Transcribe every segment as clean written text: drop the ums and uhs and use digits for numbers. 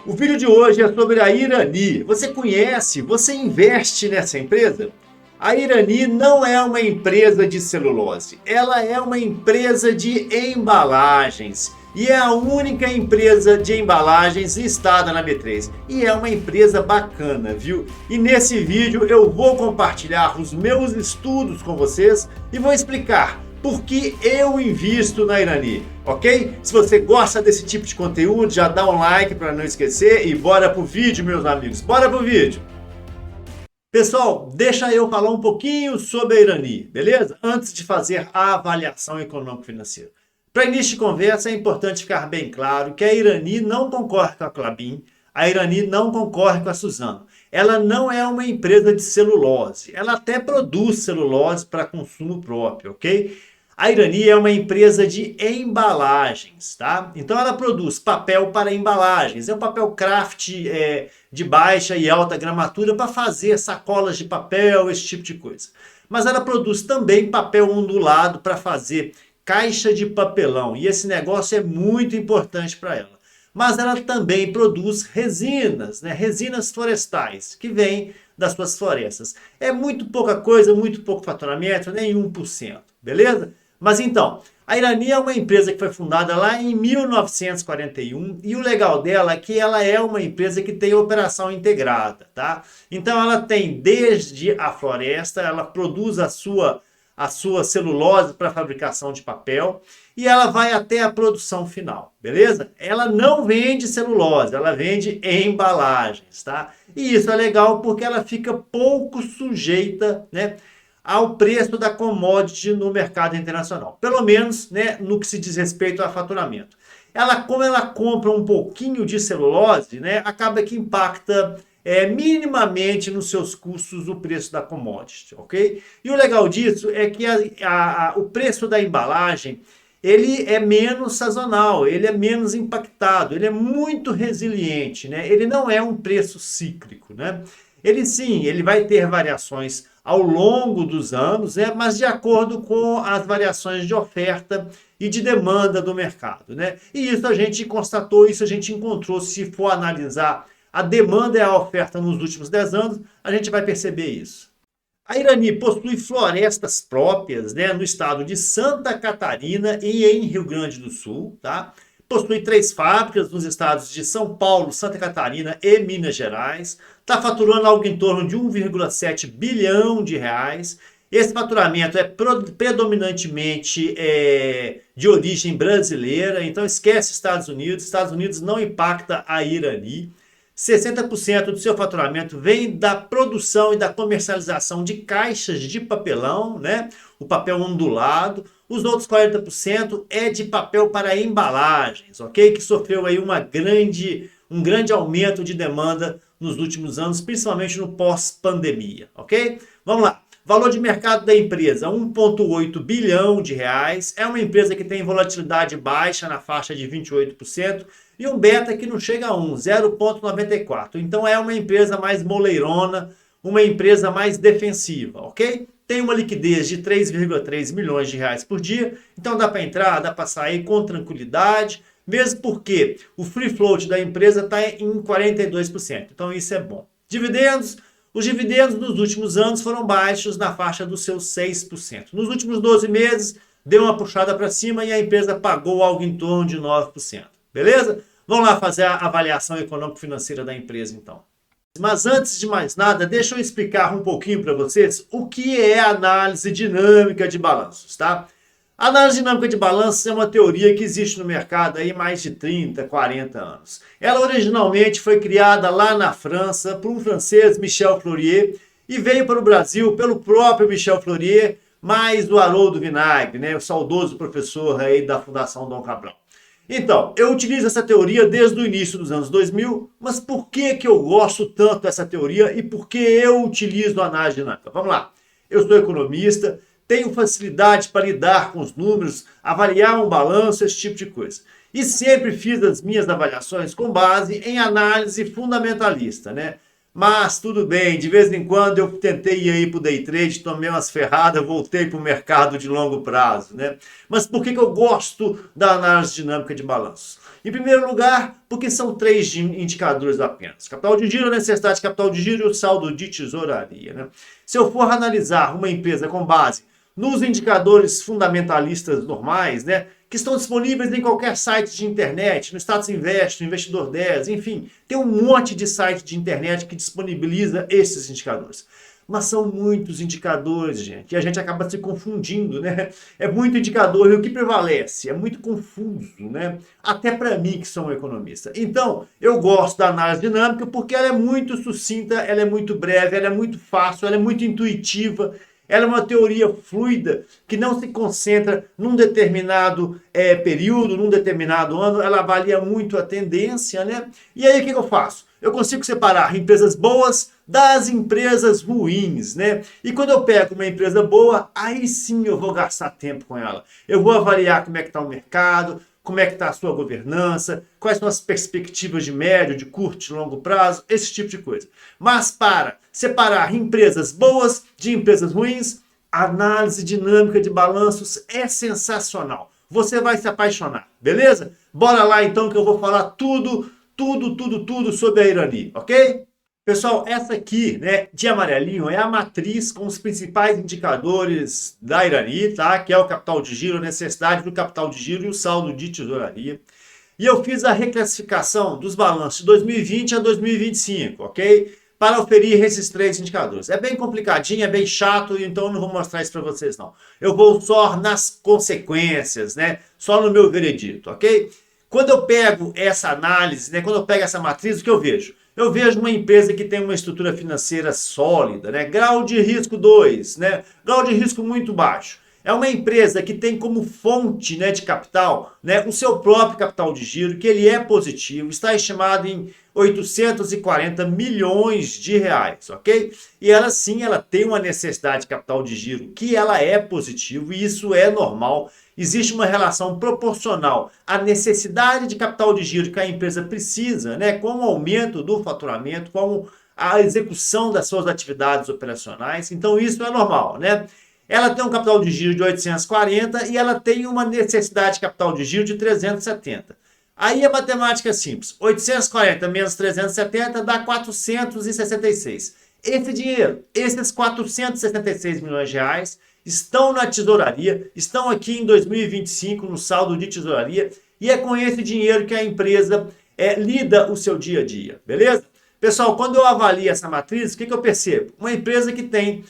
O vídeo de hoje é sobre a Irani. Você conhece, você investe nessa empresa? A Irani não é uma empresa de celulose, ela é uma empresa de embalagens. E é a única empresa de embalagens listada na B3. E é uma empresa bacana, viu? E nesse vídeo eu vou compartilhar os meus estudos com vocês e vou explicar por que eu invisto na Irani, ok? Se você gosta desse tipo de conteúdo, já dá um like para não esquecer e bora pro vídeo, meus amigos. Bora pro vídeo! Pessoal, deixa eu falar um pouquinho sobre a Irani, beleza? Antes de fazer a avaliação econômico-financeira. Para início de conversa, é importante ficar bem claro que a Irani não concorre com a Klabin, a Irani não concorre com a Suzano. Ela não é uma empresa de celulose, ela até produz celulose para consumo próprio, ok? A Irani é uma empresa de embalagens, tá? Então ela produz papel para embalagens, é um papel craft de baixa e alta gramatura para fazer sacolas de papel, esse tipo de coisa. Mas ela produz também papel ondulado para fazer caixa de papelão, e esse negócio é muito importante para ela. Mas ela também produz resinas, né? Resinas florestais, que vêm das suas florestas. É muito pouca coisa, muito pouco faturamento, nem 1%, beleza? Mas então, a Irani é uma empresa que foi fundada lá em 1941 e o legal dela é que ela é uma empresa que tem operação integrada, tá? Então ela tem desde a floresta, ela produz a sua celulose para fabricação de papel e ela vai até a produção final, beleza? Ela não vende celulose, ela vende embalagens, tá? E isso é legal porque ela fica pouco sujeita, né, ao preço da commodity no mercado internacional, pelo menos, né, no que se diz respeito a faturamento. Como ela compra um pouquinho de celulose, né, acaba que impacta minimamente nos seus custos o preço da commodity, ok? E o legal disso é que o preço da embalagem ele é menos sazonal, ele é menos impactado, ele é muito resiliente, né? Ele não é um preço cíclico, né? Ele sim, ele vai ter variações ao longo dos anos, né? Mas de acordo com as variações de oferta e de demanda do mercado, né? E isso a gente constatou, isso a gente encontrou, se for analisar a demanda e a oferta nos últimos 10 anos, a gente vai perceber isso. A Irani possui florestas próprias, né, no estado de Santa Catarina e em Rio Grande do Sul, tá? Possui 3 fábricas nos estados de São Paulo, Santa Catarina e Minas Gerais. Está faturando algo em torno de 1,7 bilhão de reais. Esse faturamento é predominantemente de origem brasileira, então esquece Estados Unidos. Estados Unidos não impacta a Irani. 60% do seu faturamento vem da produção e da comercialização de caixas de papelão, né? O papel ondulado. Os outros 40% é de papel para embalagens, ok? Que sofreu aí um grande aumento de demanda nos últimos anos, principalmente no pós-pandemia, ok? Vamos lá. Valor de mercado da empresa, 1,8 bilhão de reais. É uma empresa que tem volatilidade baixa na faixa de 28% e um beta que não chega a 1, 0,94. Então é uma empresa mais moleirona, uma empresa mais defensiva, ok? Tem uma liquidez de 3,3 milhões de reais por dia, então dá para entrar, dá para sair com tranquilidade, mesmo porque o free float da empresa está em 42%, então isso é bom. Dividendos. Os dividendos nos últimos anos foram baixos na faixa dos seus 6%. Nos últimos 12 meses, deu uma puxada para cima e a empresa pagou algo em torno de 9%. Beleza? Vamos lá fazer a avaliação econômico-financeira da empresa, então. Mas antes de mais nada, deixa eu explicar um pouquinho para vocês o que é a análise dinâmica de balanços, tá? A análise dinâmica de balanços é uma teoria que existe no mercado há mais de 30, 40 anos. Ela originalmente foi criada lá na França por um francês, Michel Flourier, e veio para o Brasil pelo próprio Michel Flourier, mais o Haroldo Vinagre, né, o saudoso professor aí da Fundação Dom Cabral. Então, eu utilizo essa teoria desde o início dos anos 2000, mas por que eu gosto tanto dessa teoria e por que eu utilizo a análise dinâmica? Vamos lá. Eu sou economista, tenho facilidade para lidar com os números, avaliar um balanço, esse tipo de coisa. E sempre fiz as minhas avaliações com base em análise fundamentalista, né? Mas tudo bem, de vez em quando eu tentei ir aí para o day trade, tomei umas ferradas, voltei para o mercado de longo prazo, né? Mas por que eu gosto da análise dinâmica de balanço? Em primeiro lugar, porque são três indicadores apenas. Capital de giro, necessidade de capital de giro e o saldo de tesouraria, né? Se eu for analisar uma empresa com base nos indicadores fundamentalistas normais, né, que estão disponíveis em qualquer site de internet, no Status Invest, no Investidor 10, enfim, tem um monte de site de internet que disponibiliza esses indicadores. Mas são muitos indicadores, gente, e a gente acaba se confundindo, né? É muito indicador e o que prevalece é muito confuso, né? Até para mim que sou um economista. Então, eu gosto da análise dinâmica porque ela é muito sucinta, ela é muito breve, ela é muito fácil, ela é muito intuitiva. Ela é uma teoria fluida que não se concentra num determinado período, num determinado ano. Ela avalia muito a tendência, né? E aí o que eu faço? Eu consigo separar empresas boas das empresas ruins, né? E quando eu pego uma empresa boa, aí sim eu vou gastar tempo com ela. Eu vou avaliar como é que está o mercado, como é que está a sua governança, quais são as perspectivas de médio, de curto, de longo prazo, esse tipo de coisa. Mas para separar empresas boas de empresas ruins, a análise dinâmica de balanços é sensacional. Você vai se apaixonar, beleza? Bora lá então que eu vou falar tudo sobre a Irani, ok? Pessoal, essa aqui, né, de amarelinho, é a matriz com os principais indicadores da Irani, tá? Que é o capital de giro, a necessidade do capital de giro e o saldo de tesouraria. E eu fiz a reclassificação dos balanços de 2020 a 2025, ok? Para oferir esses três indicadores. É bem complicadinho, é bem chato, então eu não vou mostrar isso para vocês, não. Eu vou só nas consequências, né? Só no meu veredito, ok? Quando eu pego essa análise, né? Quando eu pego essa matriz, o que eu vejo? Eu vejo uma empresa que tem uma estrutura financeira sólida, né? Grau de risco 2, né? Grau de risco muito baixo. É uma empresa que tem como fonte, né, de capital, né, o seu próprio capital de giro, que ele é positivo, está estimado em 840 milhões de reais, ok? E ela sim, ela tem uma necessidade de capital de giro que ela é positivo e isso é normal. Existe uma relação proporcional à necessidade de capital de giro que a empresa precisa, né, com o aumento do faturamento, com a execução das suas atividades operacionais. Então isso é normal, né? Ela tem um capital de giro de 840 e ela tem uma necessidade de capital de giro de 370. Aí a matemática é simples. 840 menos 370 dá 466. Esse dinheiro, esses 466 milhões de reais, estão na tesouraria, estão aqui em 2025 no saldo de tesouraria e é com esse dinheiro que a empresa lida o seu dia a dia, beleza? Pessoal, quando eu avalio essa matriz, o que eu percebo? Uma empresa que tem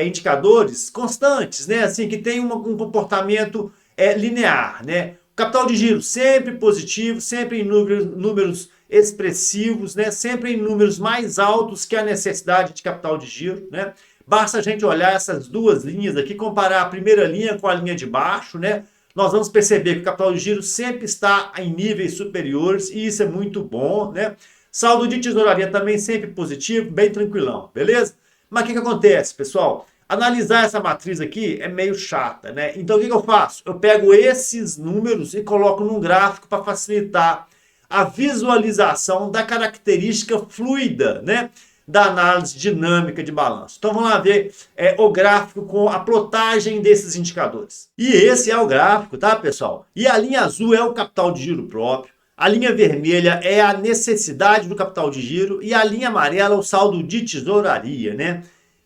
indicadores constantes, né? Assim, que tem um comportamento linear, né? Capital de giro sempre positivo, sempre em números expressivos, né? Sempre em números mais altos que a necessidade de capital de giro, né? Basta a gente olhar essas duas linhas aqui, comparar a primeira linha com a linha de baixo, né? Nós vamos perceber que o capital de giro sempre está em níveis superiores e isso é muito bom, né? Saldo de tesouraria também sempre positivo, bem tranquilão, beleza? Mas o que acontece, pessoal? Analisar essa matriz aqui é meio chata, né? Então o que eu faço? Eu pego esses números e coloco num gráfico para facilitar a visualização da característica fluida, né, da análise dinâmica de balanço. Então vamos lá ver o gráfico com a plotagem desses indicadores. E esse é o gráfico, tá, pessoal? E a linha azul é o capital de giro próprio. A linha vermelha é a necessidade do capital de giro e a linha amarela é o saldo de tesouraria, né?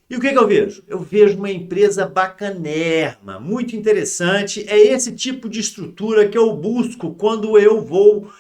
E o que eu vejo? Eu vejo uma empresa bacanérrima, muito interessante. É esse tipo de estrutura que eu busco quando eu vou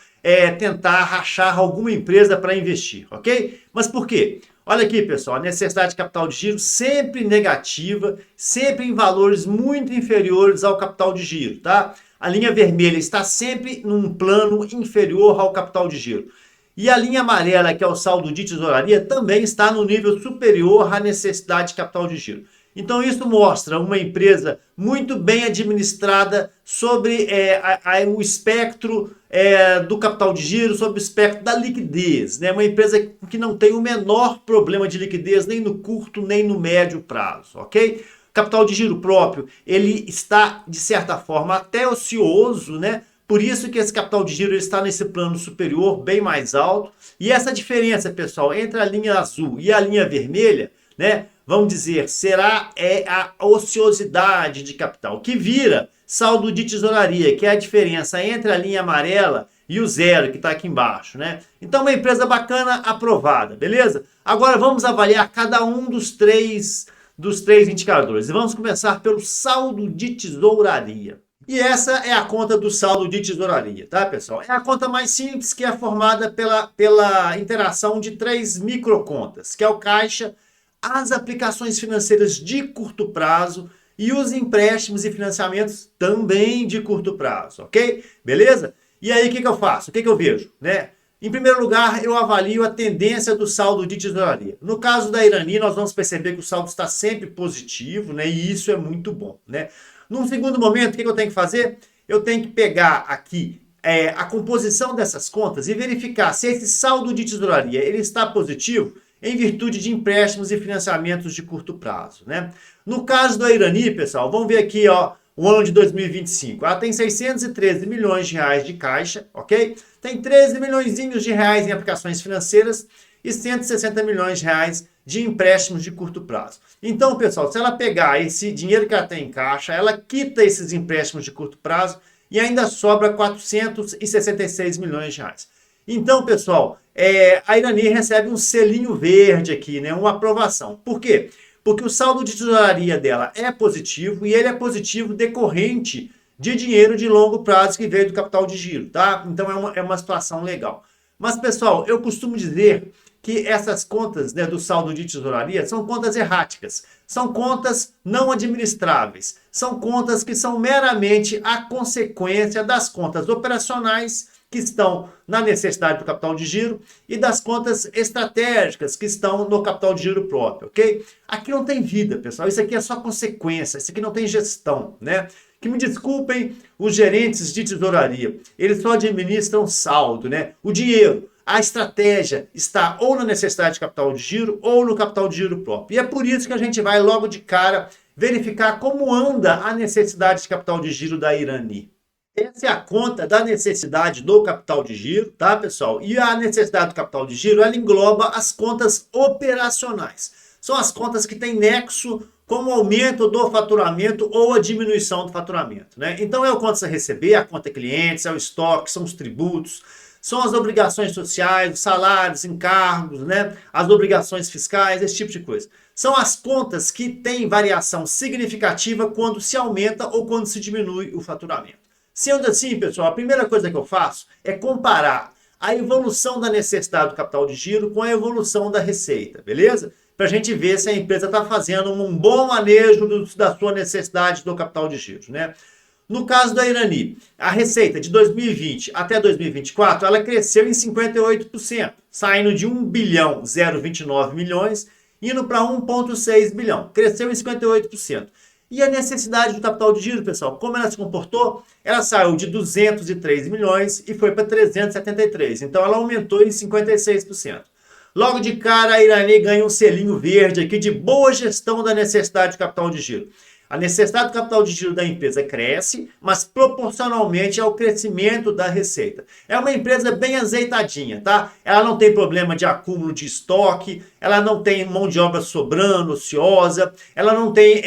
tentar rachar alguma empresa para investir, ok? Mas por quê? Olha aqui, pessoal, a necessidade de capital de giro sempre negativa, sempre em valores muito inferiores ao capital de giro, tá? A linha vermelha está sempre num plano inferior ao capital de giro. E a linha amarela, que é o saldo de tesouraria, também está no nível superior à necessidade de capital de giro. Então isso mostra uma empresa muito bem administrada sobre o espectro do capital de giro, sobre o espectro da liquidez, né? Uma empresa que não tem o menor problema de liquidez nem no curto nem no médio prazo, ok? Capital de giro próprio, ele está de certa forma até ocioso, né? Por isso que esse capital de giro ele está nesse plano superior, bem mais alto. E essa diferença, pessoal, entre a linha azul e a linha vermelha, né, vamos dizer, será a ociosidade de capital, que vira saldo de tesouraria, que é a diferença entre a linha amarela e o zero, que está aqui embaixo, né? Então, uma empresa bacana, aprovada, beleza? Agora, vamos avaliar cada um dos três indicadores. E vamos começar pelo saldo de tesouraria. E essa é a conta do saldo de tesouraria, tá, pessoal? É a conta mais simples, que é formada pela interação de três microcontas, que é o caixa, as aplicações financeiras de curto prazo e os empréstimos e financiamentos também de curto prazo, ok? Beleza? E aí, o que eu faço? O que eu vejo, né? Em primeiro lugar, eu avalio a tendência do saldo de tesouraria. No caso da Irani, nós vamos perceber que o saldo está sempre positivo, né? E isso é muito bom, né? Num segundo momento, o que eu tenho que fazer? Eu tenho que pegar aqui a composição dessas contas e verificar se esse saldo de tesouraria ele está positivo em virtude de empréstimos e financiamentos de curto prazo, né? No caso da Irani, pessoal, vamos ver aqui, ó, o ano de 2025. Ela tem 613 milhões de reais de caixa, ok? Tem 13 milhões de reais em aplicações financeiras e 160 milhões de reais de empréstimos de curto prazo. Então, pessoal, se ela pegar esse dinheiro que ela tem em caixa, ela quita esses empréstimos de curto prazo e ainda sobra 466 milhões de reais. Então, pessoal, a Irani recebe um selinho verde aqui, né? Uma aprovação. Por quê? Porque o saldo de tesouraria dela é positivo e ele é positivo decorrente de dinheiro de longo prazo que veio do capital de giro, tá? Então é uma situação legal. Mas, pessoal, eu costumo dizer que essas contas, né, do saldo de tesouraria são contas erráticas, são contas não administráveis, são contas que são meramente a consequência das contas operacionais que estão na necessidade do capital de giro e das contas estratégicas que estão no capital de giro próprio, ok? Aqui não tem vida, pessoal, isso aqui é só consequência, isso aqui não tem gestão, né? Que me desculpem os gerentes de tesouraria, eles só administram saldo, né? O dinheiro, a estratégia está ou na necessidade de capital de giro ou no capital de giro próprio. E é por isso que a gente vai logo de cara verificar como anda a necessidade de capital de giro da Irani. Essa é a conta da necessidade do capital de giro, tá, pessoal? E a necessidade do capital de giro, ela engloba as contas operacionais. São as contas que têm nexo com o aumento do faturamento ou a diminuição do faturamento, né? Então é o contas a receber, a conta clientes, é o estoque, são os tributos, são as obrigações sociais, os salários, encargos, né? As obrigações fiscais, esse tipo de coisa. São as contas que têm variação significativa quando se aumenta ou quando se diminui o faturamento. Sendo assim, pessoal, a primeira coisa que eu faço é comparar a evolução da necessidade do capital de giro com a evolução da receita, beleza? Para a gente ver se a empresa está fazendo um bom manejo da sua necessidade do capital de giro, né? No caso da Irani, a receita de 2020 até 2024, ela cresceu em 58%, saindo de 1 bilhão 029 milhões, indo para 1,6 bilhão. Cresceu em 58%. E a necessidade do capital de giro, pessoal, como ela se comportou? Ela saiu de 203 milhões e foi para 373. Então, ela aumentou em 56%. Logo de cara, a Irani ganha um selinho verde aqui de boa gestão da necessidade de capital de giro. A necessidade do capital de giro da empresa cresce, mas proporcionalmente ao crescimento da receita. É uma empresa bem azeitadinha, tá? Ela não tem problema de acúmulo de estoque, ela não tem mão de obra sobrando, ociosa, ela não tem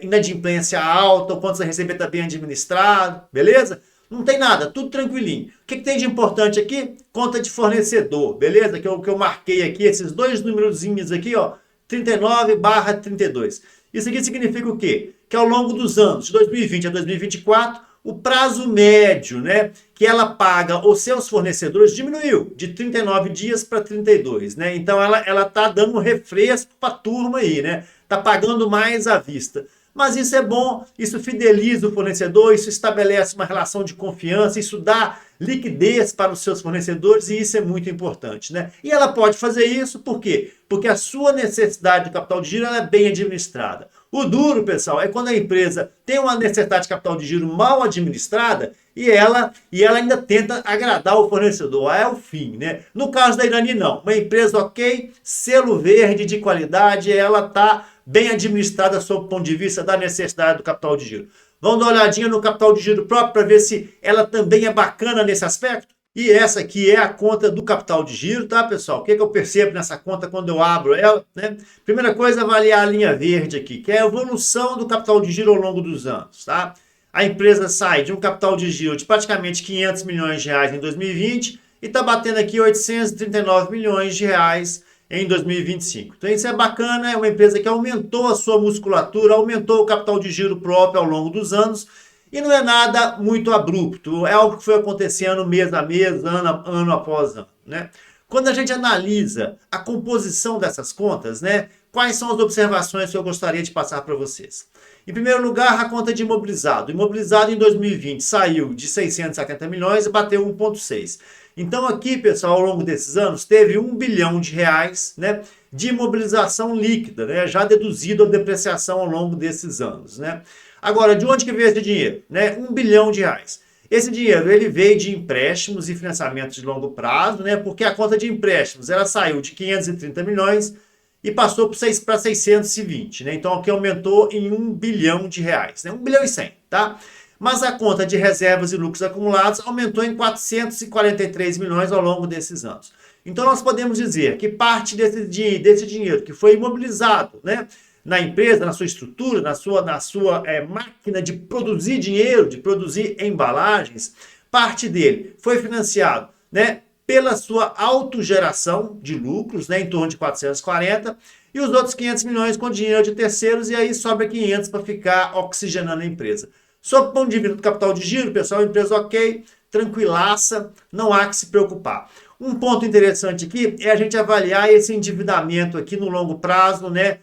inadimplência alta, o quanto a receber está bem administrado, beleza? Não tem nada, tudo tranquilinho. O que tem de importante aqui? Conta de fornecedor, beleza? Que eu marquei aqui, esses dois númerozinhos aqui, ó, 39/32. Isso aqui significa o quê? Que ao longo dos anos, de 2020 a 2024, o prazo médio, né, que ela paga os seus fornecedores diminuiu de 39 dias para 32, né? Então ela tá dando um refresco para a turma aí, né? Tá pagando mais à vista. Mas isso é bom, isso fideliza o fornecedor, isso estabelece uma relação de confiança, isso dá liquidez para os seus fornecedores e isso é muito importante, né? E ela pode fazer isso por quê? Porque a sua necessidade de capital de giro ela é bem administrada. O duro, pessoal, é quando a empresa tem uma necessidade de capital de giro mal administrada e ela ainda tenta agradar o fornecedor. É o fim, né? No caso da Irani, não. Uma empresa ok, selo verde de qualidade, ela está bem administrada sob o ponto de vista da necessidade do capital de giro. Vamos dar uma olhadinha no capital de giro próprio para ver se ela também é bacana nesse aspecto? E essa aqui é a conta do capital de giro, tá, pessoal? O que eu percebo nessa conta quando eu abro ela, né? Primeira coisa, avaliar a linha verde aqui, que é a evolução do capital de giro ao longo dos anos, tá? A empresa sai de um capital de giro de praticamente 500 milhões de reais em 2020 e está batendo aqui 839 milhões de reais em 2025. Então isso é bacana, é uma empresa que aumentou a sua musculatura, aumentou o capital de giro próprio ao longo dos anos. E não é nada muito abrupto, é algo que foi acontecendo mês a mês, ano após ano, né? Quando a gente analisa a composição dessas contas, né, quais são as observações que eu gostaria de passar para vocês? Em primeiro lugar, a conta de imobilizado. O imobilizado em 2020 saiu de 670 milhões e bateu 1,6. Então aqui, pessoal, ao longo desses anos, teve 1 bilhão de reais, né, de imobilização líquida, né, já deduzido a depreciação ao longo desses anos, né? Agora, de onde que veio esse dinheiro? Né? 1 bilhão de reais. Esse dinheiro ele veio de empréstimos e financiamentos de longo prazo, né? Porque a conta de empréstimos ela saiu de 530 milhões e passou para 620. Né? Então aqui aumentou em 1 bilhão de reais. Né? 1 bilhão e 100, tá? Mas a conta de reservas e lucros acumulados aumentou em 443 milhões ao longo desses anos. Então nós podemos dizer que parte desse dinheiro que foi imobilizado, né, na empresa, na sua estrutura, na sua máquina de produzir dinheiro, de produzir embalagens, parte dele foi financiado, né, pela sua autogeração de lucros, né, em torno de 440, e os outros 500 milhões com dinheiro de terceiros, e aí sobra 500 para ficar oxigenando a empresa. Sob o ponto de vista do capital de giro, pessoal, a empresa ok, tranquilaça, não há que se preocupar. Um ponto interessante aqui é a gente avaliar esse endividamento aqui no longo prazo, né,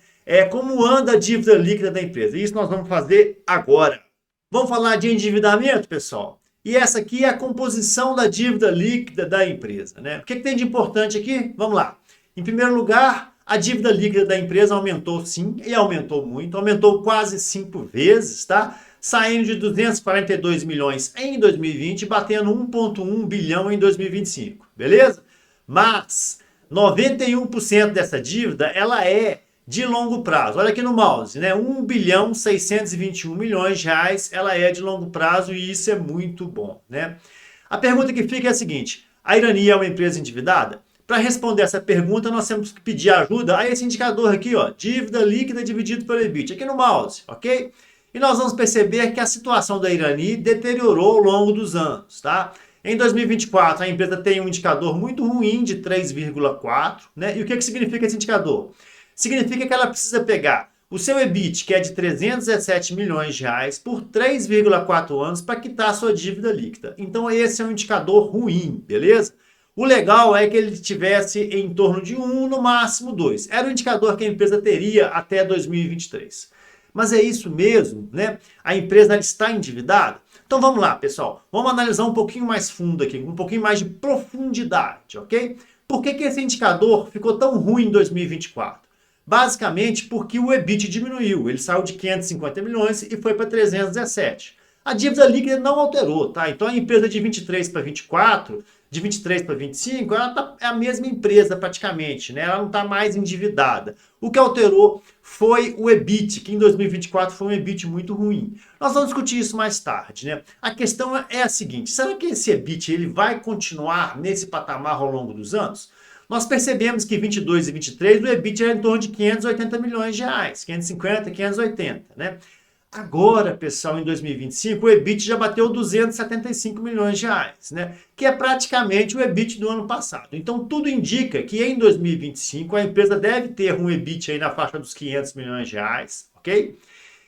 como anda a dívida líquida da empresa. Isso nós vamos fazer agora. Vamos falar de endividamento, pessoal? E essa aqui é a composição da dívida líquida da empresa, né? O que tem de importante aqui? Vamos lá. Em primeiro lugar, a dívida líquida da empresa aumentou sim, e aumentou muito, aumentou quase 5 vezes, tá? Saindo de 242 milhões em 2020 e batendo 1,1 bilhão em 2025, beleza? Mas 91% dessa dívida, ela é de longo prazo. Olha aqui no mouse, né? 1 bilhão 621 milhões de reais, ela é de longo prazo e isso é muito bom, né? A pergunta que fica é a seguinte: a Irani é uma empresa endividada? Para responder essa pergunta, nós temos que pedir ajuda a esse indicador aqui, ó, dívida líquida dividido pelo EBIT, aqui no mouse, ok? E nós vamos perceber que a situação da Irani deteriorou ao longo dos anos, tá? Em 2024, a empresa tem um indicador muito ruim de 3,4, né? E o que significa esse indicador? Significa que ela precisa pegar o seu EBIT, que é de 317 milhões de reais, por 3,4 anos para quitar a sua dívida líquida. Então esse é um indicador ruim, beleza? O legal é que ele tivesse em torno de 1, no máximo 2. Era o indicador que a empresa teria até 2023. Mas é isso mesmo, né? A empresa está endividada? Então vamos lá, pessoal. Vamos analisar um pouquinho mais fundo aqui, um pouquinho mais de profundidade, ok? Por que esse indicador ficou tão ruim em 2024? Basicamente porque o EBIT diminuiu, ele saiu de 550 milhões e foi para 317. A dívida líquida não alterou, tá? Então a empresa de 23 para 24, de 23 para 25, é a mesma empresa praticamente, né? Ela não está mais endividada. O que alterou foi o EBIT, que em 2024 foi um EBIT muito ruim. Nós vamos discutir isso mais tarde, né? A questão é a seguinte: será que esse EBIT ele vai continuar nesse patamar ao longo dos anos? Nós percebemos que 22 e 23 o EBIT era em torno de 580 milhões de reais, 550, 580, né? Agora, pessoal, em 2025, o EBIT já bateu 275 milhões de reais, né? Que é praticamente o EBIT do ano passado. Então, tudo indica que em 2025 a empresa deve ter um EBIT aí na faixa dos 500 milhões de reais, ok?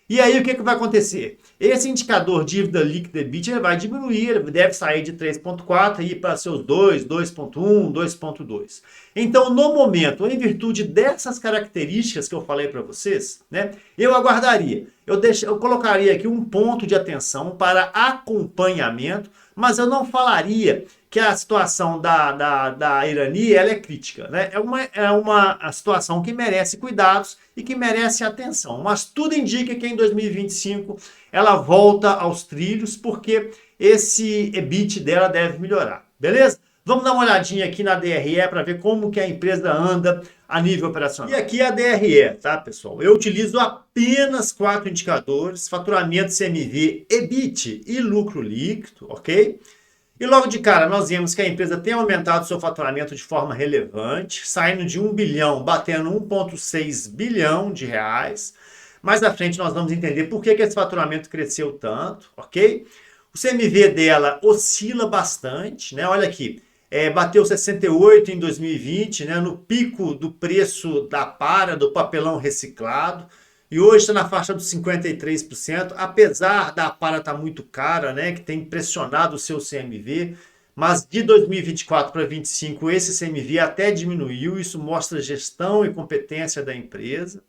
E aí o que vai acontecer? Esse indicador dívida líquida EBIT ele vai diminuir, ele deve sair de 3,4 e ir para seus 2, 2,1, 2,2. Então, no momento, em virtude dessas características que eu falei para vocês, né, eu aguardaria. Eu colocaria aqui um ponto de atenção para acompanhamento, mas eu não falaria que a situação da Irani ela é crítica, né? É uma situação que merece cuidados e que merece atenção. Mas tudo indica que em 2025 ela volta aos trilhos, porque esse EBIT dela deve melhorar, beleza? Vamos dar uma olhadinha aqui na DRE para ver como que a empresa anda a nível operacional. E aqui é a DRE, tá, pessoal? Eu utilizo apenas 4 indicadores: faturamento, CMV, EBIT e lucro líquido, ok? E logo de cara nós vemos que a empresa tem aumentado seu faturamento de forma relevante, saindo de 1 bilhão, batendo 1,6 bilhão de reais. Mais à frente nós vamos entender por que esse faturamento cresceu tanto, ok? O CMV dela oscila bastante, né? Olha aqui, bateu 68 em 2020, né? No pico do preço da para, do papelão reciclado, e hoje está na faixa dos 53%, apesar da para estar muito cara, né? Que tem pressionado o seu CMV, mas de 2024 para 2025 esse CMV até diminuiu, isso mostra gestão e competência da empresa.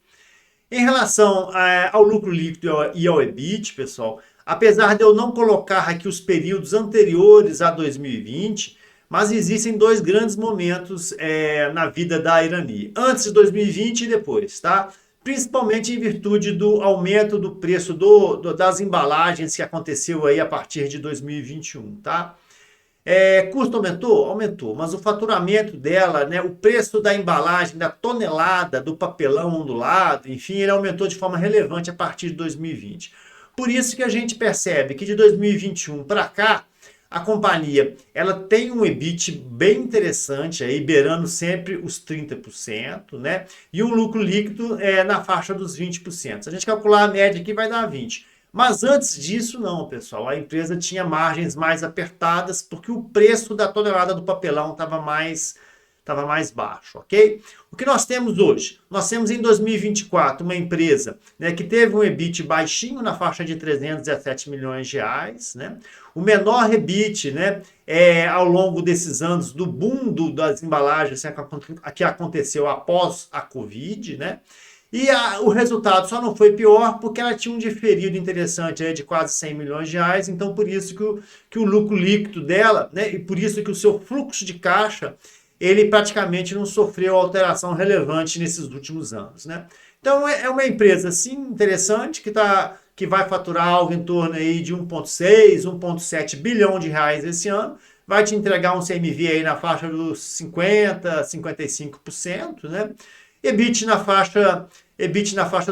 Em relação ao lucro líquido e ao EBIT, pessoal, apesar de eu não colocar aqui os períodos anteriores a 2020, mas existem dois grandes momentos na vida da Irani, antes de 2020 e depois, tá? Principalmente em virtude do aumento do preço das embalagens que aconteceu aí a partir de 2021, tá? Custo aumentou? Aumentou, mas o faturamento dela, né, o preço da embalagem, da tonelada, do papelão ondulado, enfim, ele aumentou de forma relevante a partir de 2020. Por isso que a gente percebe que de 2021 para cá, a companhia ela tem um EBIT bem interessante, aí, beirando sempre os 30%, né? E um lucro líquido na faixa dos 20%. Se a gente calcular a média aqui, vai dar 20%. Mas antes disso, não, pessoal. A empresa tinha margens mais apertadas porque o preço da tonelada do papelão estava mais baixo, ok? O que nós temos hoje? Nós temos em 2024 uma empresa, né, que teve um EBIT baixinho na faixa de 317 milhões de reais, né? O menor EBIT, né, ao longo desses anos do boom das embalagens que aconteceu após a Covid, né? E o resultado só não foi pior porque ela tinha um diferido interessante aí de quase 100 milhões de reais, então por isso que o lucro líquido dela, né, e por isso que o seu fluxo de caixa, ele praticamente não sofreu alteração relevante nesses últimos anos, né? Então é uma empresa, sim, interessante, que vai faturar algo em torno aí de 1,6, 1,7 bilhão de reais esse ano, vai te entregar um CMV aí na faixa dos 50, 55%, né? EBIT na faixa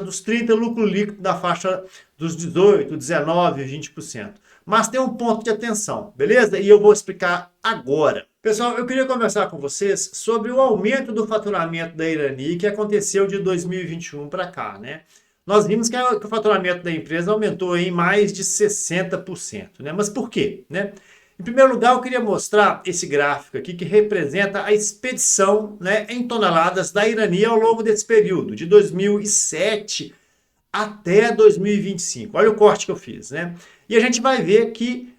dos 30%, lucro líquido na faixa dos 18%, 19%, 20%. Mas tem um ponto de atenção, beleza? E eu vou explicar agora. Pessoal, eu queria conversar com vocês sobre o aumento do faturamento da Irani que aconteceu de 2021 para cá, né? Nós vimos que o faturamento da empresa aumentou em mais de 60%, né? Mas por quê, né? Em primeiro lugar, eu queria mostrar esse gráfico aqui que representa a expedição, né, em toneladas da Irani ao longo desse período, de 2007 até 2025. Olha o corte que eu fiz, né? E a gente vai ver que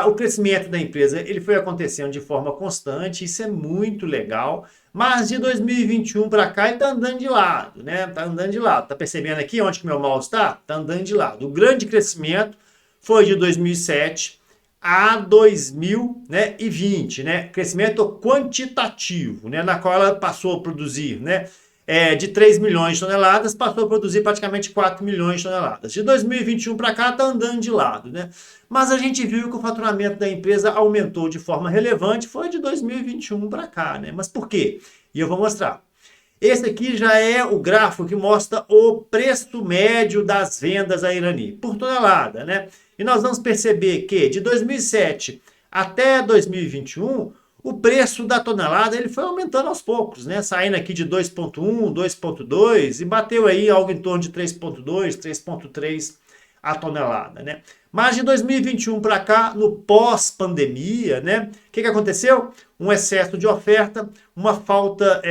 o crescimento da empresa ele foi acontecendo de forma constante, isso é muito legal, mas de 2021 para cá ele está andando de lado, né? Está andando de lado. Tá percebendo aqui onde que meu mouse está? Está andando de lado. O grande crescimento foi de 2007 a 2020, né? Crescimento quantitativo, né? Na qual ela passou a produzir, né? De 3 milhões de toneladas, passou a produzir praticamente 4 milhões de toneladas. De 2021 para cá está andando de lado, né? Mas a gente viu que o faturamento da empresa aumentou de forma relevante, foi de 2021 para cá, né? Mas por quê? E eu vou mostrar. Esse aqui já é o gráfico que mostra o preço médio das vendas à Irani por tonelada, né? E nós vamos perceber que de 2007 até 2021, o preço da tonelada ele foi aumentando aos poucos, né? Saindo aqui de 2,1, 2,2 e bateu aí algo em torno de 3,2, 3,3 a tonelada, né? Mas de 2021 para cá, no pós-pandemia, né? O que aconteceu? Um excesso de oferta, uma falta,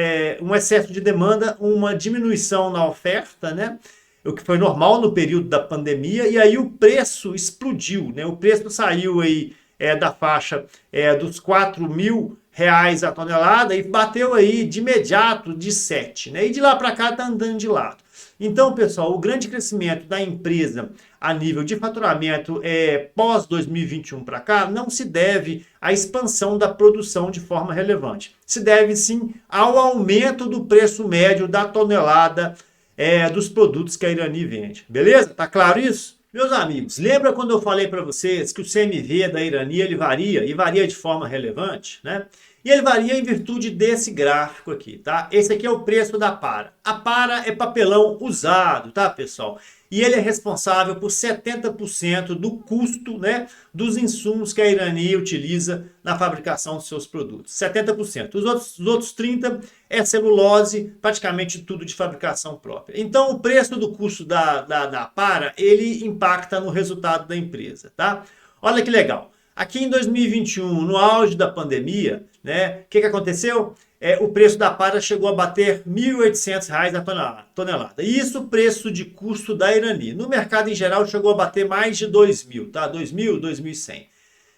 um excesso de demanda, uma diminuição na oferta, né? O que foi normal no período da pandemia, e aí o preço explodiu, né? O preço saiu aí da faixa dos 4 mil reais a tonelada e bateu aí de imediato de 7, né? E de lá para cá está andando de lado. Então, pessoal, o grande crescimento da empresa a nível de faturamento pós 2021 para cá não se deve à expansão da produção de forma relevante. Se deve sim ao aumento do preço médio da tonelada dos produtos que a Irani vende. Beleza? Tá claro isso? Meus amigos, lembra quando eu falei para vocês que o CMV da Irani ele varia e varia de forma relevante, né? E ele varia em virtude desse gráfico aqui, tá? Esse aqui é o preço da para. A para é papelão usado, tá, pessoal? E ele é responsável por 70% do custo, né, dos insumos que a Irani utiliza na fabricação dos seus produtos. 70%. Os outros 30% é celulose, praticamente tudo de fabricação própria. Então, o preço do custo da para, ele impacta no resultado da empresa, tá? Olha que legal. Aqui em 2021, no auge da pandemia, né, o que aconteceu? O preço da para chegou a bater R$ 1.800 a tonelada. Isso o preço de custo da Irani. No mercado em geral chegou a bater mais de 2.000, tá? 2.000, 2.100.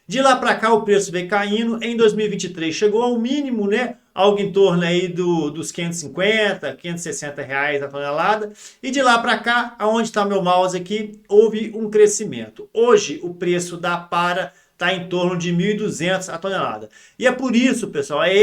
De lá para cá o preço veio caindo. Em 2023 chegou ao mínimo, né? Algo em torno aí dos 550, 560 reais a tonelada. E de lá para cá, aonde está meu mouse aqui, houve um crescimento. Hoje o preço da para está em torno de 1.200 a tonelada. E é por isso, pessoal, é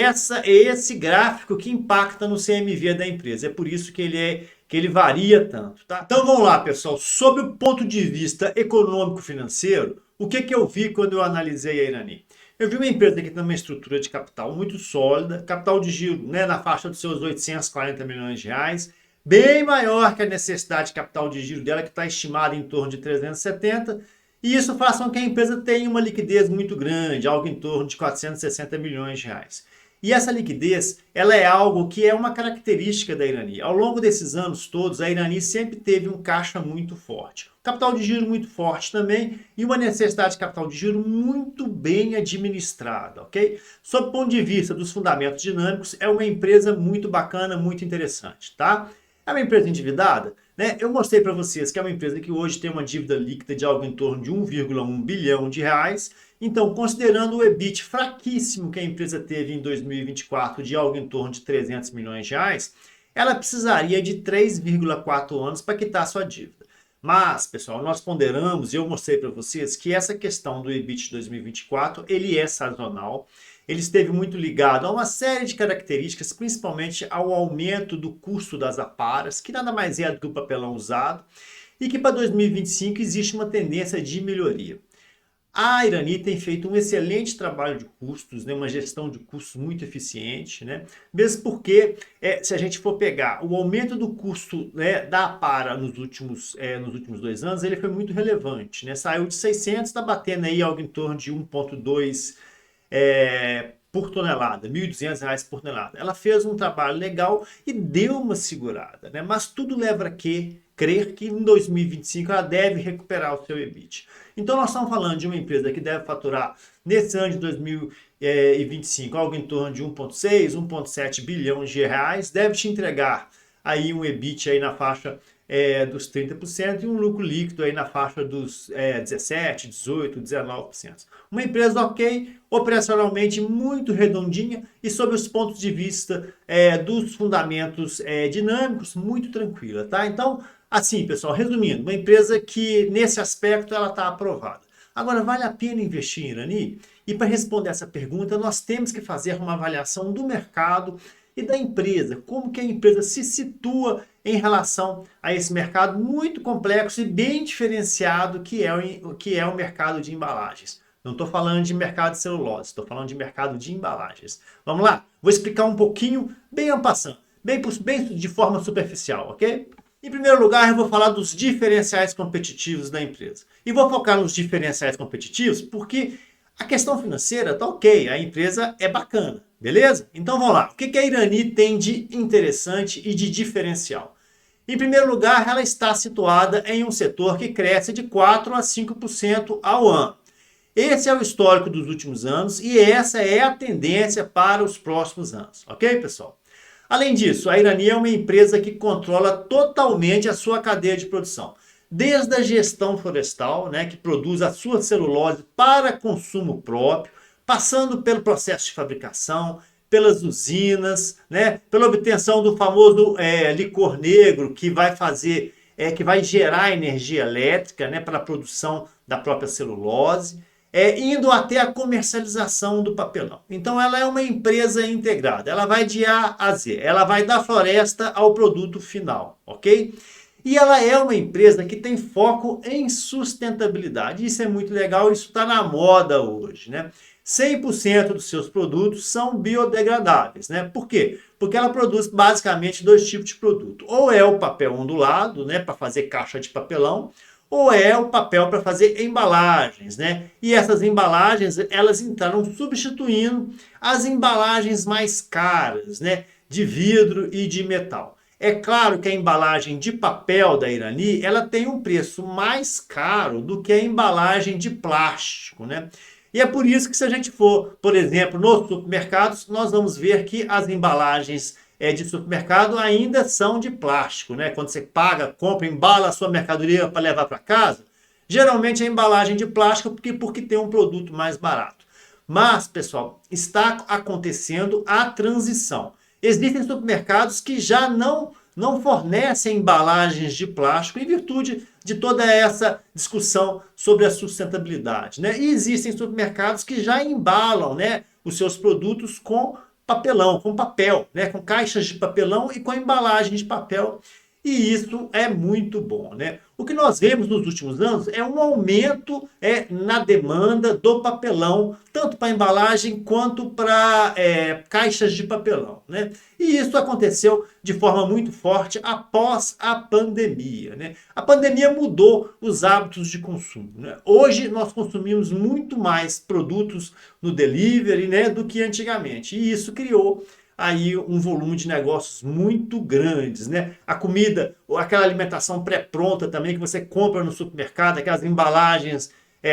esse gráfico que impacta no CMV da empresa. É por isso que ele varia tanto, tá? Então vamos lá, pessoal. Sob o ponto de vista econômico-financeiro, o que eu vi quando eu analisei a Irani? Eu vi uma empresa que tem uma estrutura de capital muito sólida, capital de giro, né, na faixa dos seus 840 milhões de reais, bem maior que a necessidade de capital de giro dela, que está estimada em torno de 370. E isso faz com que a empresa tenha uma liquidez muito grande, algo em torno de 460 milhões de reais. E essa liquidez, ela é algo que é uma característica da Irani. Ao longo desses anos todos, a Irani sempre teve um caixa muito forte. Capital de giro muito forte também e uma necessidade de capital de giro muito bem administrada, ok? Sob o ponto de vista dos fundamentos dinâmicos, é uma empresa muito bacana, muito interessante, tá? É uma empresa endividada? Né? Eu mostrei para vocês que é uma empresa que hoje tem uma dívida líquida de algo em torno de 1,1 bilhão de reais. Então, considerando o EBIT fraquíssimo que a empresa teve em 2024 de algo em torno de 300 milhões de reais, ela precisaria de 3,4 anos para quitar sua dívida. Mas, pessoal, nós ponderamos e eu mostrei para vocês que essa questão do EBIT de 2024, ele é sazonal. Ele esteve muito ligado a uma série de características, principalmente ao aumento do custo das aparas, que nada mais é do que o papelão usado, e que para 2025 existe uma tendência de melhoria. A Irani tem feito um excelente trabalho de custos, né, uma gestão de custos muito eficiente, né, mesmo porque, se a gente for pegar o aumento do custo, né, da Apara nos últimos 2 anos, ele foi muito relevante. Né, saiu de 600, está batendo aí algo em torno de 1,2 por tonelada, R$ 1.200 por tonelada. Ela fez um trabalho legal e deu uma segurada, né? Mas tudo leva a crer que em 2025 ela deve recuperar o seu EBIT. Então nós estamos falando de uma empresa que deve faturar nesse ano de 2025 algo em torno de 1,6, 1,7 bilhões de reais, deve te entregar aí um EBIT aí na faixa dos 30% e um lucro líquido aí na faixa dos 17%, 18%, 19%. Uma empresa ok, operacionalmente muito redondinha e sob os pontos de vista dos fundamentos dinâmicos, muito tranquila, tá? Então, assim, pessoal, resumindo, uma empresa que nesse aspecto ela está aprovada. Agora, vale a pena investir em Irani? E para responder essa pergunta, nós temos que fazer uma avaliação do mercado e da empresa, como que a empresa se situa em relação a esse mercado muito complexo e bem diferenciado que é o mercado de embalagens. Não estou falando de mercado de celulose, estou falando de mercado de embalagens. Vamos lá? Vou explicar um pouquinho, bem en passant, bem de forma superficial, ok? Em primeiro lugar, eu vou falar dos diferenciais competitivos da empresa. E vou focar nos diferenciais competitivos porque a questão financeira está ok, a empresa é bacana, beleza? Então vamos lá, o que a Irani tem de interessante e de diferencial? Em primeiro lugar, ela está situada em um setor que cresce de 4 a 5% ao ano. Esse é o histórico dos últimos anos e essa é a tendência para os próximos anos, ok, pessoal? Além disso, a Irani é uma empresa que controla totalmente a sua cadeia de produção. Desde a gestão florestal, né, que produz a sua celulose para consumo próprio, passando pelo processo de fabricação, pelas usinas, né, pela obtenção do famoso licor negro que vai gerar energia elétrica, né, para a produção da própria celulose, indo até a comercialização do papelão. Então ela é uma empresa integrada, ela vai de A a Z, ela vai da floresta ao produto final, ok? E ela é uma empresa que tem foco em sustentabilidade. Isso é muito legal, isso está na moda hoje, né? 100% dos seus produtos são biodegradáveis, né? Por quê? Porque ela produz basicamente dois tipos de produto. Ou é o papel ondulado, né, para fazer caixa de papelão, ou é o papel para fazer embalagens, né? E essas embalagens, elas entraram substituindo as embalagens mais caras, né, de vidro e de metal. É claro que a embalagem de papel da Irani, ela tem um preço mais caro do que a embalagem de plástico, né? E é por isso que se a gente for, por exemplo, nos supermercados, nós vamos ver que as embalagens de supermercado ainda são de plástico, né? Quando você paga, compra, embala a sua mercadoria para levar para casa, geralmente é embalagem de plástico porque tem um produto mais barato. Mas, pessoal, está acontecendo a transição. Existem supermercados que já não fornecem embalagens de plástico em virtude de toda essa discussão sobre a sustentabilidade, né? E existem supermercados que já embalam, né, os seus produtos com papelão, com papel, né, com caixas de papelão e com embalagem de papel. E isso é muito bom, né? O que nós vemos nos últimos anos é um aumento na demanda do papelão, tanto para embalagem quanto para caixas de papelão, né? E isso aconteceu de forma muito forte após a pandemia, né? A pandemia mudou os hábitos de consumo, né? Hoje nós consumimos muito mais produtos no delivery, né, do que antigamente. E isso criou aí um volume de negócios muito grandes, né? A comida, aquela alimentação pré-pronta também que você compra no supermercado, aquelas embalagens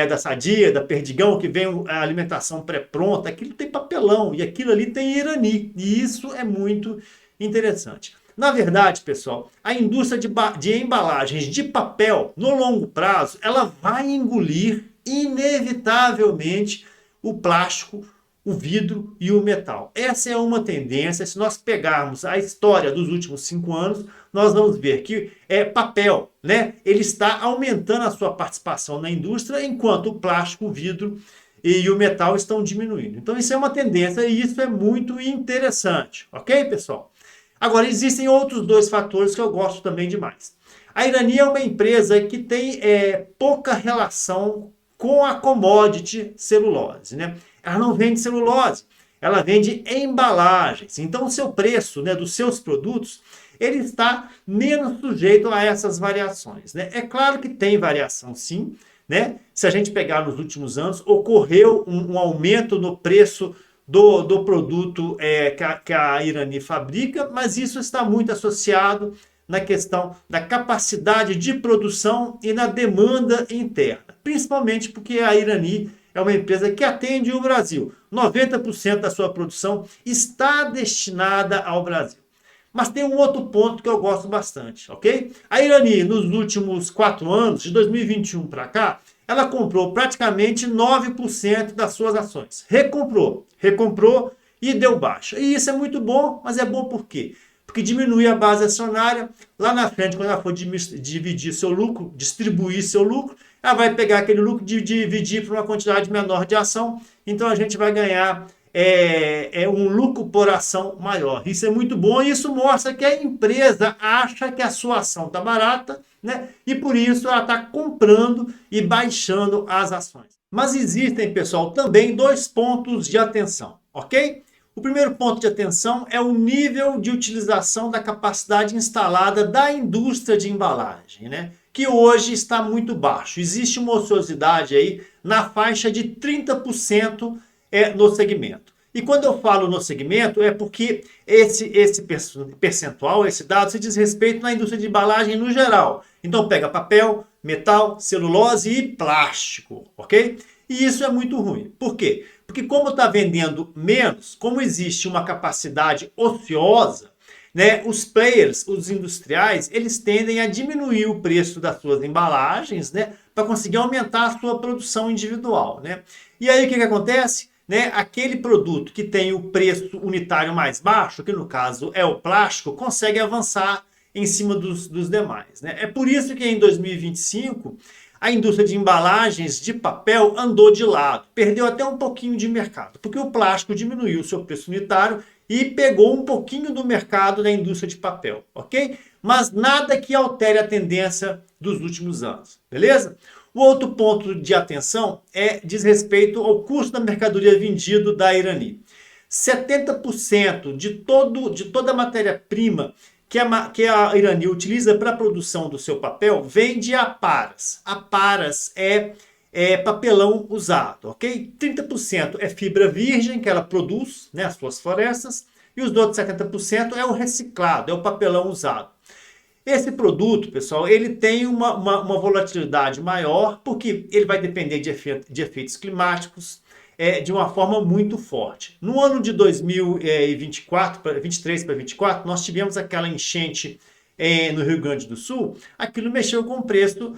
da Sadia, da Perdigão, que vem a alimentação pré-pronta, aquilo tem papelão e aquilo ali tem Irani. E isso é muito interessante. Na verdade, pessoal, a indústria de embalagens de papel, no longo prazo, ela vai engolir inevitavelmente o plástico, o vidro e o metal. Essa é uma tendência. Se nós pegarmos a história dos últimos 5 anos, nós vamos ver que papel, né? Ele está aumentando a sua participação na indústria, enquanto o plástico, o vidro e o metal estão diminuindo. Então isso é uma tendência e isso é muito interessante, ok, pessoal? Agora existem outros dois fatores que eu gosto também demais. A Irani é uma empresa que tem pouca relação com a commodity celulose, né? Ela não vende celulose, ela vende embalagens. Então o seu preço, né, dos seus produtos, ele está menos sujeito a essas variações, né? É claro que tem variação sim, né? Se a gente pegar nos últimos anos, ocorreu um aumento no preço do produto que a Irani fabrica, mas isso está muito associado na questão da capacidade de produção e na demanda interna, principalmente porque a Irani é uma empresa que atende o Brasil. 90% da sua produção está destinada ao Brasil. Mas tem um outro ponto que eu gosto bastante, ok? A Irani, nos últimos 4 anos, de 2021 para cá, ela comprou praticamente 9% das suas ações. Recomprou e deu baixa. E isso é muito bom, mas é bom por quê? Porque diminui a base acionária. Lá na frente, quando ela for dividir seu lucro, distribuir seu lucro, ela vai pegar aquele lucro e dividir por uma quantidade menor de ação. Então a gente vai ganhar um lucro por ação maior. Isso é muito bom e isso mostra que a empresa acha que a sua ação está barata, né? E por isso ela está comprando e baixando as ações. Mas existem, pessoal, também 2 pontos de atenção, ok? O primeiro ponto de atenção é o nível de utilização da capacidade instalada da indústria de embalagem, né? Que hoje está muito baixo. Existe uma ociosidade aí na faixa de 30% no segmento. E quando eu falo no segmento, é porque esse percentual, esse dado, se diz respeito na indústria de embalagem no geral. Então pega papel, metal, celulose e plástico, ok? E isso é muito ruim. Por quê? Porque como está vendendo menos, como existe uma capacidade ociosa, né, os players, os industriais, eles tendem a diminuir o preço das suas embalagens, né, para conseguir aumentar a sua produção individual, né? E aí o que acontece? Né, aquele produto que tem o preço unitário mais baixo, que no caso é o plástico, consegue avançar em cima dos demais, né? É por isso que em 2025 a indústria de embalagens de papel andou de lado, perdeu até um pouquinho de mercado, porque o plástico diminuiu o seu preço unitário e pegou um pouquinho do mercado da indústria de papel, ok? mas nada que altere a tendência dos últimos anos, beleza? O outro ponto de atenção diz respeito ao custo da mercadoria vendido da Irani. 70% de toda a matéria-prima que a Irani utiliza para a produção do seu papel vem de aparas. Aparas é papelão usado, ok? 30% é fibra virgem que ela produz, né, as suas florestas, e os outros 70% é o reciclado, é o papelão usado. Esse produto, pessoal, ele tem uma volatilidade maior, porque ele vai depender de efeitos climáticos de uma forma muito forte. No ano de 2024, 23 para 24, nós tivemos aquela enchente no Rio Grande do Sul. Aquilo mexeu com o preço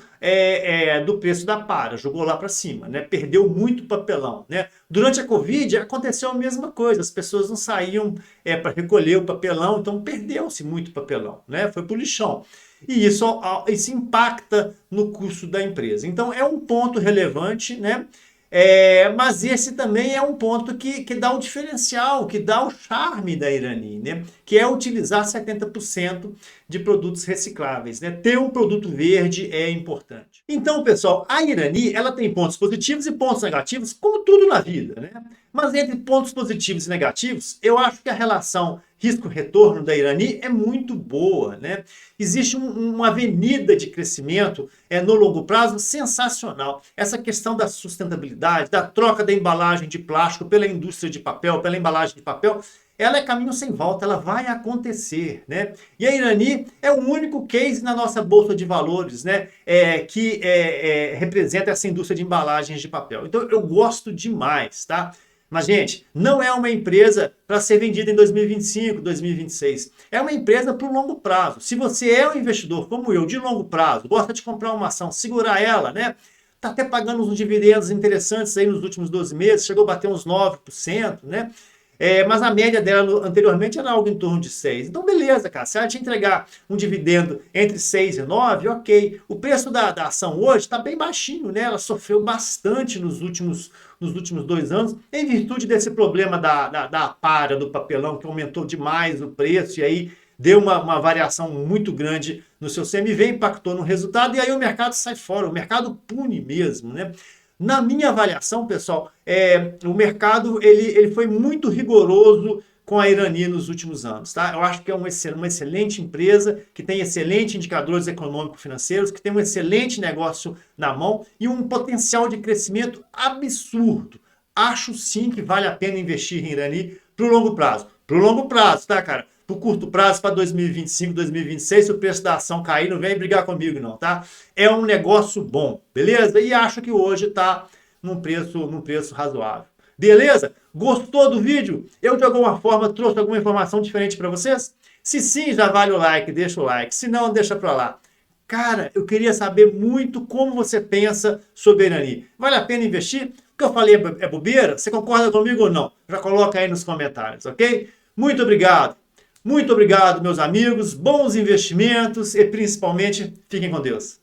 do preço da para, jogou lá para cima, né? Perdeu muito papelão, né? Durante a Covid aconteceu a mesma coisa, as pessoas não saíam para recolher o papelão, então perdeu-se muito papelão, né? Foi para o lixão. E isso impacta no custo da empresa. Então é um ponto relevante, né? Mas esse também é um ponto que dá o diferencial, que dá o charme da Irani, né? Que é utilizar 70% de produtos recicláveis, né? Ter um produto verde é importante. Então, pessoal, a Irani, ela tem pontos positivos e pontos negativos, como tudo na vida, né? Mas entre pontos positivos e negativos, eu acho que a relação risco-retorno da Irani é muito boa, né? Existe uma avenida de crescimento no longo prazo sensacional. Essa questão da sustentabilidade, da troca da embalagem de plástico pela indústria de papel, pela embalagem de papel, ela é caminho sem volta, ela vai acontecer, né? E a Irani é o único case na nossa bolsa de valores, né, que representa essa indústria de embalagens de papel. Então eu gosto demais, tá? Mas, gente, não é uma empresa para ser vendida em 2025, 2026. É uma empresa para o longo prazo. Se você é um investidor como eu, de longo prazo, gosta de comprar uma ação, segurar ela, né? Está até pagando uns dividendos interessantes aí nos últimos 12 meses, chegou a bater uns 9%, né? Mas a média dela anteriormente era algo em torno de 6%. Então, beleza, cara. Se ela te entregar um dividendo entre 6 e 9, ok. O preço da ação hoje está bem baixinho, né? Ela sofreu bastante nos últimos 2 anos, em virtude desse problema da para, do papelão, que aumentou demais o preço, e aí deu uma variação muito grande no seu CMV, impactou no resultado, e aí o mercado sai fora, o mercado pune mesmo, né? Na minha avaliação, pessoal, o mercado ele foi muito rigoroso com a Irani nos últimos anos, tá? Eu acho que é uma excelente empresa, que tem excelentes indicadores econômico-financeiros, que tem um excelente negócio na mão e um potencial de crescimento absurdo. Acho sim que vale a pena investir em Irani para o longo prazo. Para o longo prazo, tá, cara? Para o curto prazo, para 2025, 2026, se o preço da ação cair, não vem brigar comigo não, tá? É um negócio bom, beleza? E acho que hoje está num preço razoável. Beleza? Gostou do vídeo? Eu de alguma forma trouxe alguma informação diferente para vocês? Se sim, já vale o like, deixa o like. Se não, deixa para lá. Cara, eu queria saber muito como você pensa sobre a Irani. Vale a pena investir? O que eu falei é bobeira? Você concorda comigo ou não? Já coloca aí nos comentários, ok? Muito obrigado. Muito obrigado, meus amigos. Bons investimentos e principalmente fiquem com Deus.